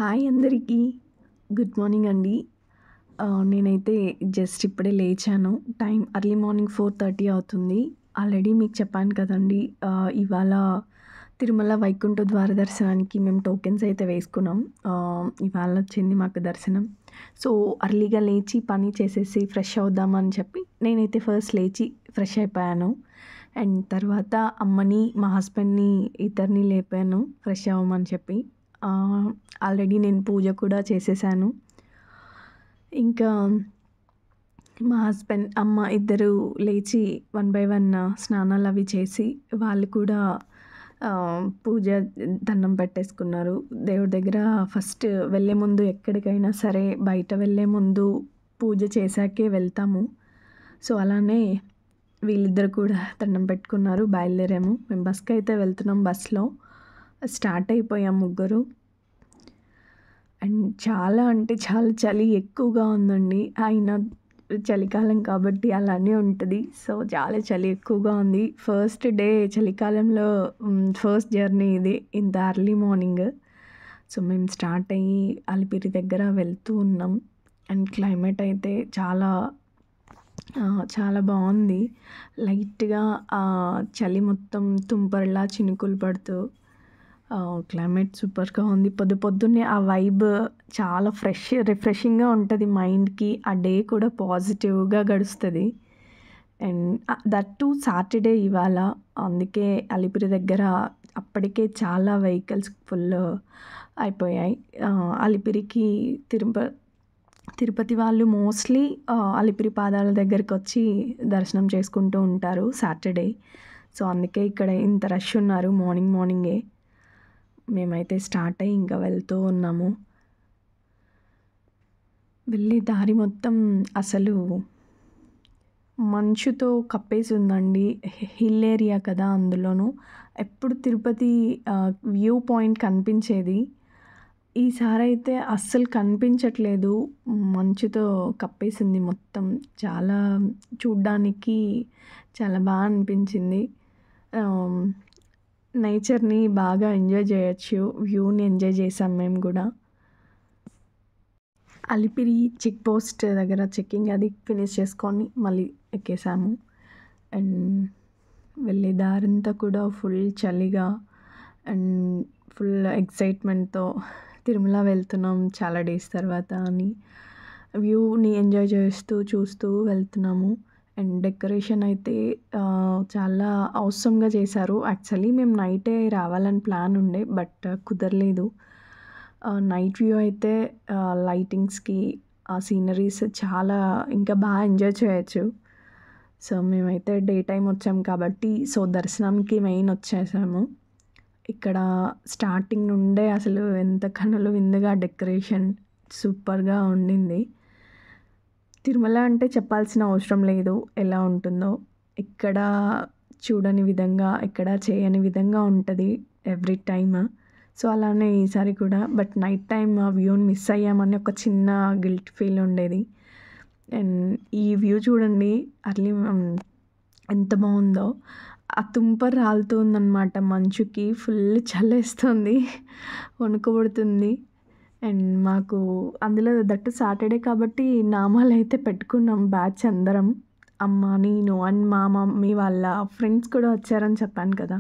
Hi అందరికీ. Good morning అండి. నేనైతే జస్ట్ ఇప్పుడే లేచాను. టైం ఎర్లీ మార్నింగ్ 4:30 అవుతుంది. ఆల్రెడీ మీకు చెప్పాను కదండీ! ఇవాళ తిరుమల వైకుంఠ ద్వార దర్శనానికి మేము టోకెన్స్ అయితే వేసుకున్నాం. ఇవాళ వచ్చింది మాకు దర్శనం. సో, ఎర్లీగా లేచి పని చేసేసి ఫ్రెష్ అవుదామని చెప్పి నేనైతే ఫస్ట్ లేచి ఫ్రెష్ అయిపోయాను. అండ్ తర్వాత అమ్మని, మా హస్బెండ్‌ని ఇద్దరిని లేపాను ఫ్రెష్ అవ్వమని చెప్పి. ఆల్రెడీ నేను పూజ కూడా చేసేసాను. ఇంకా మా హస్బెండ్, అమ్మ ఇద్దరు లేచి వన్ బై వన్ స్నానాలవి చేసి వాళ్ళు కూడా పూజ దండం పెట్టేసుకున్నారు. దేవుడి దగ్గర ఫస్ట్ వెళ్ళే ముందు ఎక్కడికైనా సరే బయట వెళ్ళే ముందు పూజ చేశాకే వెళ్తాము. సో, అలానే వీళ్ళిద్దరు కూడా దండం పెట్టుకున్నారు. బయలుదేరాము. మేము బస్‌కైతే వెళ్తున్నాం. బస్‌లో స్టార్ట్ అయిపోయాం ముగ్గురు. అండ్ చాలా అంటే చాలా చలి ఎక్కువగా ఉందండి. అయినా చలికాలం కాబట్టి అలానే ఉంటది. సో, చాలా చలి ఎక్కువగా ఉంది. ఫస్ట్ డే చలికాలంలో ఫస్ట్ జర్నీ ఇది. ఇంత ఎర్లీ మార్నింగ్. సో, మేము స్టార్ట్ అయ్యి అలిపిరి దగ్గర వెళ్తూ ఉన్నాం. అండ్ క్లైమేట్ అయితే చాలా బాగుంది. లైట్‌గా చలి మొత్తం తుంపర్లా చినుకులు పడుతూ క్లైమేట్ సూపర్‌గా ఉంది. పొద్దున్నే ఆ వైబ్ చాలా రిఫ్రెషింగ్‌గా ఉంటది మైండ్‌కి. ఆ డే కూడా పాజిటివ్‌గా గడుస్తది. అండ్ దట్ టూ సాటర్‌డే ఇవాళ. అందుకే అలిపిరి దగ్గర అప్పటికే చాలా వెహికల్స్ ఫుల్ అయిపోయాయి. అలిపిరికి తిరుపతి వాళ్ళు మోస్ట్‌లీ అలిపిరి పాదాల దగ్గరకొచ్చి దర్శనం చేసుకుంటూ ఉంటారు సాటర్‌డే. సో, అందుకే ఇక్కడ ఇంత రష్ ఉన్నారు మార్నింగే. మేమైతే స్టార్ట్ అయ్యి ఇంకా వెళ్తూ ఉన్నాము. వెళ్ళే దారి మొత్తం అసలు మంచుతో కప్పేసి ఉందండి. హిల్ ఏరియా కదా అందులోను. ఎప్పుడు తిరుపతి వ్యూ పాయింట్ కనిపించేది. ఈసారైతే అస్సలు కనిపించట్లేదు. మంచుతో కప్పేసింది మొత్తం. చాలా చూడ్డానికి చాలా అనిపించింది. నేచర్‌ని బాగా ఎంజాయ్ చేయొచ్చు. వ్యూని ఎంజాయ్ చేసాం మేము గూడా. అలిపిరి చెక్ పోస్ట్ దగ్గర చెకింగ్ అది ఫినిష్ చేసుకొని మళ్ళీ ఎక్కేసాము. అండ్ వెళ్ళే దారంతా కూడా ఫుల్ చలిగా అండ్ ఫుల్ ఎక్సైట్‌మెంట్‌తో తిరుమల వెళ్తున్నాం చాలా డేస్ తర్వాత అని వ్యూని ఎంజాయ్ చేస్తూ చూస్తూ వెళ్తున్నాము. అండ్ డెకరేషన్ అయితే చాలా అవసరంగా చేశారు. యాక్చువల్లీ మేము నైటే రావాలని ప్లాన్ ఉండే. బట్ కుదరలేదు. నైట్ వ్యూ అయితే లైటింగ్స్‌కి ఆ సీనరీస్ చాలా ఇంకా ఎంజాయ్ చేయొచ్చు. సో, మేమైతే డే టైమ్ వచ్చాం కాబట్టి దర్శనంకి మెయిన్ వచ్చేసాము. ఇక్కడ స్టార్టింగ్ నుండే అసలు ఎంత కనుల విందుగా డెకరేషన్ సూపర్‌గా ఉండింది. తిరుమల అంటే చెప్పాల్సిన అవసరం లేదు ఎలా ఉంటుందో. ఎక్కడ చూడని విధంగా, ఎక్కడ చేయని విధంగా ఉంటది ఎవ్రీ టైమ్. సో, అలానే ఈసారి కూడా. బట్ నైట్ టైమ్ ఆ వ్యూని మిస్ అయ్యామని ఒక చిన్న గిల్ట్ ఫీల్ ఉండేది. అండ్ ఈ వ్యూ చూడండి ఎంత బాగుందో. ఆ తుంపర రాలుతూ ఉందనమాట మంచుకి. ఫుల్ చలేస్తుంది. వణుకు పుడుతుంది. అండ్ మాకు అందులో దట్టు సాటర్‌డే కాబట్టి నామాలైతే పెట్టుకున్నాం బ్యాచ్ అందరం. అమ్మ, నేను అండ్ మా మమ్మీ వాళ్ళ ఫ్రెండ్స్ కూడా వచ్చారని చెప్పాను కదా!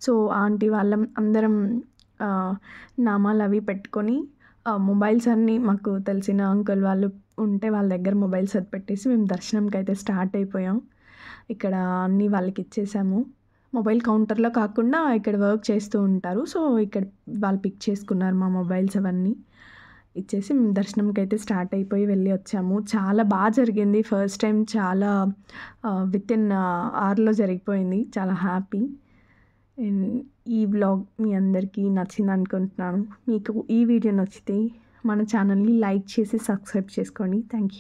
సో, ఆంటీ వాళ్ళం అందరం నామాలవి పెట్టుకొని మొబైల్స్ అన్నీ మాకు తెలిసిన అంకుల్ వాళ్ళు ఉంటే వాళ్ళ దగ్గర మొబైల్స్ అది పెట్టేసి మేము దర్శనంకైతే స్టార్ట్ అయిపోయాం. ఇక్కడ అన్నీ వాళ్ళకిచ్చేసాము. మొబైల్ కౌంటర్‌లో కాకుండా ఇక్కడ వర్క్ చేస్తూ ఉంటారు. సో, ఇక్కడ వాళ్ళు పిక్ చేసుకున్నారు మా మొబైల్స్ అవన్నీ. ఇచ్చేసి మేము దర్శనంకైతే స్టార్ట్ అయిపోయి వెళ్ళి వచ్చాము. చాలా జరిగింది. ఫస్ట్ టైం చాలా వితిన్ అవర్‌లో జరిగిపోయింది. చాలా హ్యాపీ. అండ్ ఈ వ్లాగ్ మీ అందరికీ నచ్చిందనుకుంటున్నాను. మీకు ఈ వీడియో నచ్చితే మన ఛానల్‌ని లైక్ చేసి సబ్స్క్రైబ్ చేసుకోండి. Thank you.